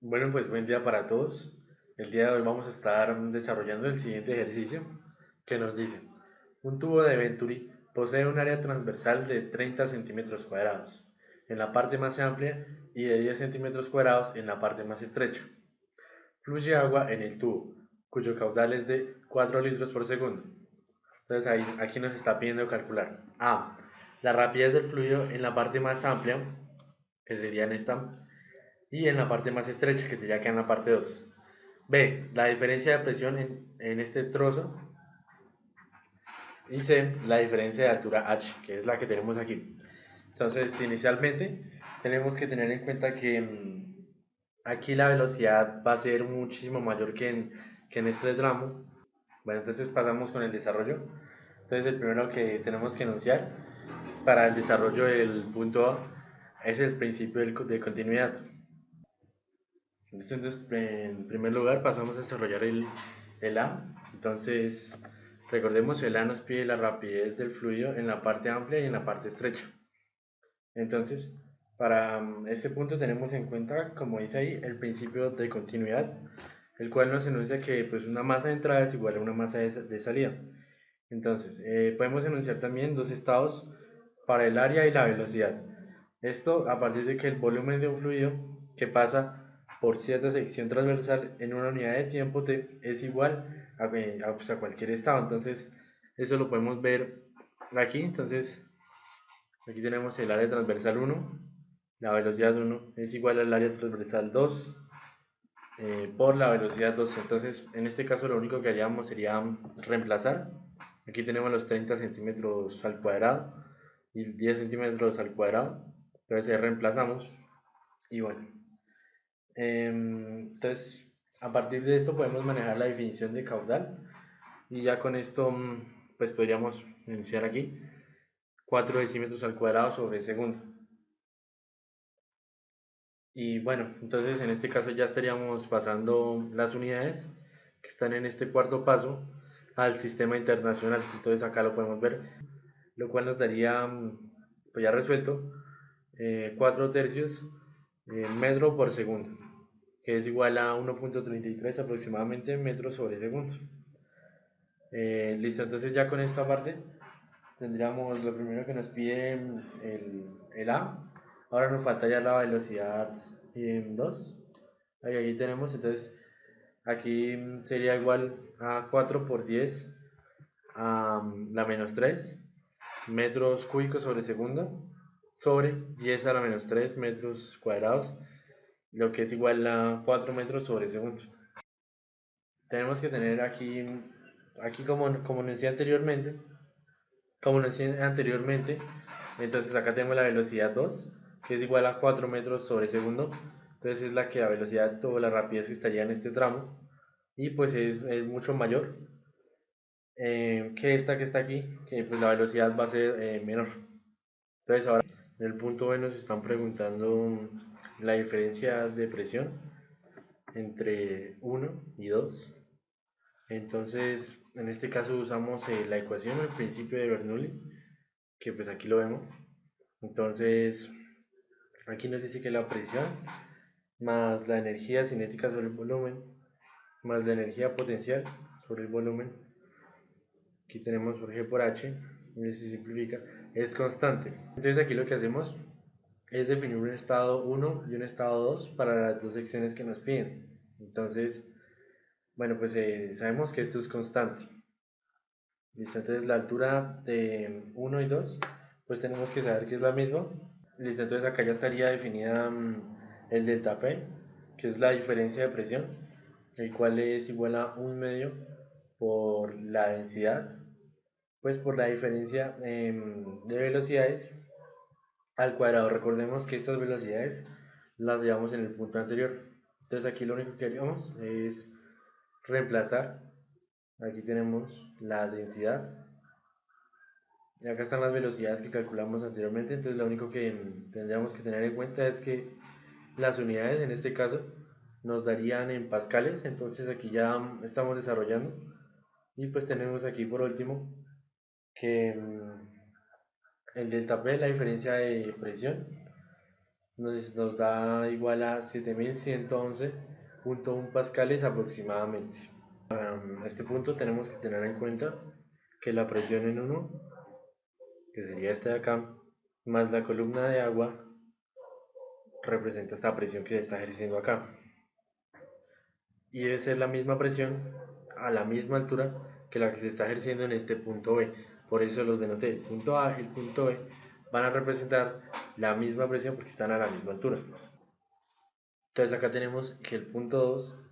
Bueno, pues buen día para todos. El día de hoy vamos a estar desarrollando el siguiente ejercicio que nos dice, un tubo de Venturi posee un área transversal de 30 centímetros cuadrados en la parte más amplia y de 10 centímetros cuadrados en la parte más estrecha. Fluye agua en el tubo, cuyo caudal es de 4 litros por segundo. Entonces aquí nos está pidiendo calcular A. La rapidez del fluido en la parte más amplia, que sería en esta, y en la parte más estrecha, que sería acá en la parte 2. B. La diferencia de presión en este trozo. Y C. La diferencia de altura h, que es la que tenemos aquí. Entonces, inicialmente, tenemos que tener en cuenta que aquí la velocidad va a ser muchísimo mayor que en este tramo. Bueno, entonces pasamos con el desarrollo. Entonces, el primero que tenemos que enunciar para el desarrollo del punto A es el principio de continuidad. Entonces, en primer lugar, pasamos a desarrollar el A. Entonces, recordemos, el A nos pide la rapidez del fluido en la parte amplia y en la parte estrecha. Entonces, para este punto tenemos en cuenta, como dice ahí, el principio de continuidad, el cual nos enuncia que pues, una masa de entrada es igual a una masa de salida. Entonces, podemos enunciar también dos estados para el área y la velocidad. Esto a partir de que el volumen de un fluido que pasa por cierta sección transversal en una unidad de tiempo t es igual pues, a cualquier estado. Entonces, eso lo podemos ver aquí. Entonces, aquí tenemos el área transversal 1, la velocidad 1 es igual al área transversal 2 por la velocidad 2. Entonces, en este caso lo único que haríamos sería reemplazar. Aquí tenemos los 30 centímetros al cuadrado y 10 centímetros al cuadrado. Entonces reemplazamos y bueno. Entonces, a partir de esto podemos manejar la definición de caudal y ya con esto pues podríamos iniciar aquí 4 decímetros al cuadrado sobre segundo. Y bueno, entonces en este caso ya estaríamos pasando las unidades que están en este cuarto paso al sistema internacional. Entonces acá lo podemos ver, lo cual nos daría, pues ya resuelto, 4 tercios metro por segundo, que es igual a 1.33 aproximadamente metros sobre segundo. Listo, entonces ya con esta parte tendríamos lo primero que nos pide el A. Ahora nos falta ya la velocidad 2. Ahí tenemos, entonces aquí sería igual a 4 por 10 a la menos 3 metros cúbicos sobre segundo sobre 10 a la menos 3 metros cuadrados, lo que es igual a 4 metros sobre segundo. Tenemos que tener aquí como decía anteriormente, entonces acá tenemos la velocidad 2, que es igual a 4 metros sobre segundo. Entonces es la velocidad o la rapidez que estaría en este tramo. Y pues es mucho mayor que esta que está aquí, que pues la velocidad va a ser menor. Entonces ahora en el punto B nos están preguntando la diferencia de presión entre 1 y 2. Entonces en este caso usamos la ecuación, el principio de Bernoulli, que pues aquí lo vemos. Entonces, aquí nos dice que la presión más la energía cinética sobre el volumen más la energía potencial sobre el volumen, aquí tenemos por G por H, y se simplifica, es constante. Entonces aquí lo que hacemos es definir un estado 1 y un estado 2 para las dos secciones que nos piden. Entonces, bueno, pues sabemos que esto es constante. Listo, entonces la altura de 1 y 2, pues tenemos que saber que es la misma. Listo, entonces acá ya estaría definida el delta P, que es la diferencia de presión, el cual es igual a un medio por la densidad, pues por la diferencia de velocidades al cuadrado. Recordemos que estas velocidades las llevamos en el punto anterior. Entonces aquí lo único que haríamos es reemplazar. Aquí tenemos la densidad y acá están las velocidades que calculamos anteriormente. Entonces lo único que tendríamos que tener en cuenta es que las unidades en este caso nos darían en pascales. Entonces aquí ya estamos desarrollando y pues tenemos aquí por último que el delta P, la diferencia de presión, nos da igual a 7111.1 pascales aproximadamente. A este punto tenemos que tener en cuenta que la presión en 1, que sería esta de acá, más la columna de agua, representa esta presión que se está ejerciendo acá. Y debe ser la misma presión a la misma altura que la que se está ejerciendo en este punto B. Por eso los denoté. El punto A y el punto B van a representar la misma presión porque están a la misma altura. Entonces acá tenemos que el punto 2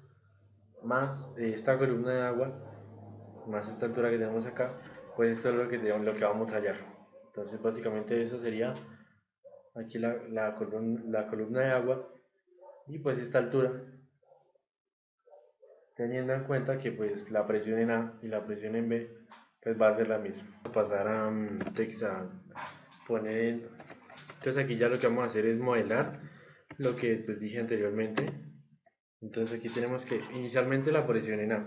más esta columna de agua más esta altura que tenemos acá, pues esto es lo que vamos a hallar. Entonces básicamente eso sería aquí la columna de agua y pues esta altura, teniendo en cuenta que pues la presión en A y la presión en B pues va a ser la misma. Vamos a pasar a poner entonces aquí ya lo que vamos a hacer es modelar lo que pues dije anteriormente. Entonces aquí tenemos que inicialmente la presión en A,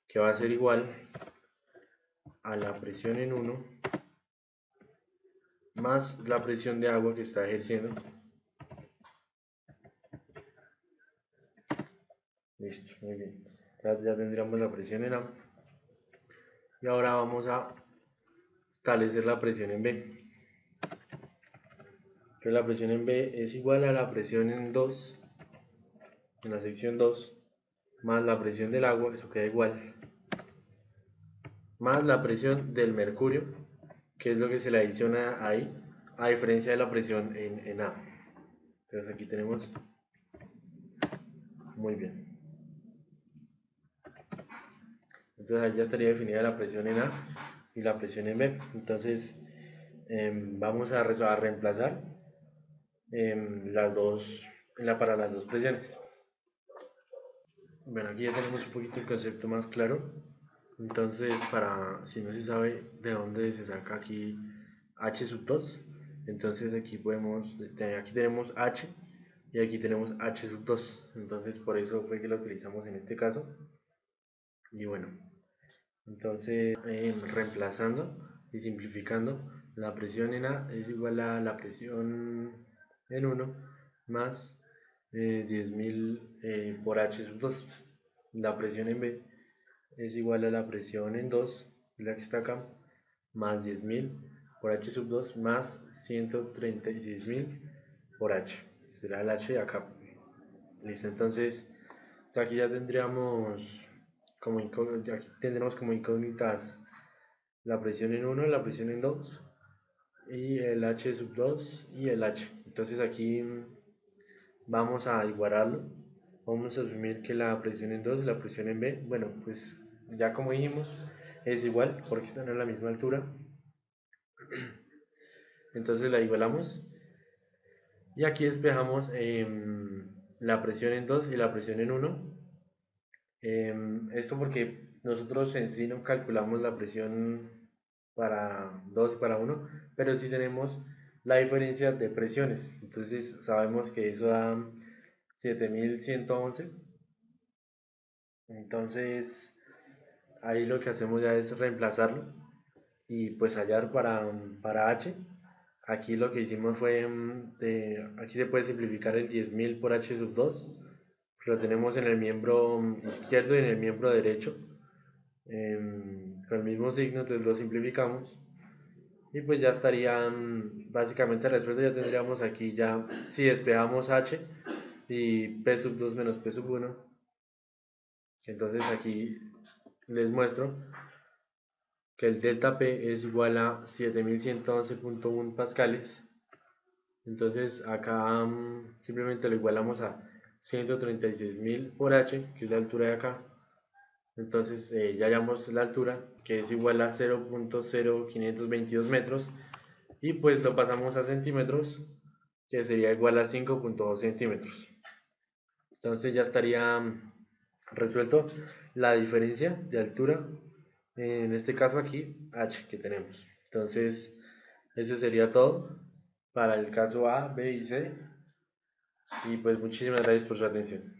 que va a ser igual a la presión en 1 más la presión de agua que está ejerciendo. Listo, muy bien. Ya tendríamos la presión en A. Y ahora vamos a establecer la presión en B. Entonces la presión en B es igual a la presión en 2, en la sección 2, más la presión del agua, eso queda igual, más la presión del mercurio, que es lo que se le adiciona ahí, a diferencia de la presión en A. Entonces aquí tenemos, muy bien. Entonces ahí ya estaría definida la presión en A y la presión en B. Entonces vamos a reemplazar para las dos presiones. Bueno, aquí ya tenemos un poquito el concepto más claro. Entonces, si no se sabe de dónde se saca aquí H sub 2, entonces aquí tenemos H y aquí tenemos H sub 2. Entonces, por eso fue que lo utilizamos en este caso. Y bueno, entonces reemplazando y simplificando, la presión en A es igual a la presión en 1 más 10.000 por H sub 2. La presión en B es igual a la presión en 2, la que está acá, más 10.000 por H sub 2 más 136.000 por H. Será el H de acá. Listo, entonces aquí ya tendríamos aquí tendremos como incógnitas la presión en 1, la presión en 2 y el H sub 2 y el H. Entonces aquí vamos a igualarlo. Vamos a asumir que la presión en 2 y la presión en B, bueno, pues ya como dijimos, es igual porque están a la misma altura. Entonces la igualamos. Y aquí despejamos la presión en 2 y la presión en 1. Esto porque nosotros en sí no calculamos la presión para 2 y para 1, pero sí tenemos la diferencia de presiones. Entonces sabemos que eso da 7111. Entonces ahí lo que hacemos ya es reemplazarlo y pues hallar para H. Aquí lo que hicimos fue, aquí se puede simplificar el 10.000 por H sub 2. Lo tenemos en el miembro izquierdo y en el miembro derecho. Con el mismo signo, entonces lo simplificamos. Y pues ya estaría básicamente resuelto. Ya tendríamos aquí ya, si despejamos H y P sub 2 menos P sub 1. Entonces aquí les muestro que el delta P es igual a 7111.1 pascales. Entonces acá simplemente lo igualamos a 136.000 por H, que es la altura de acá. Entonces ya hallamos la altura, que es igual a 0.0522 metros, y pues lo pasamos a centímetros, que sería igual a 5.2 centímetros. Entonces ya estaría resuelto la diferencia de altura, en este caso aquí H que tenemos. Entonces eso sería todo para el caso A, B y C, y pues muchísimas gracias por su atención.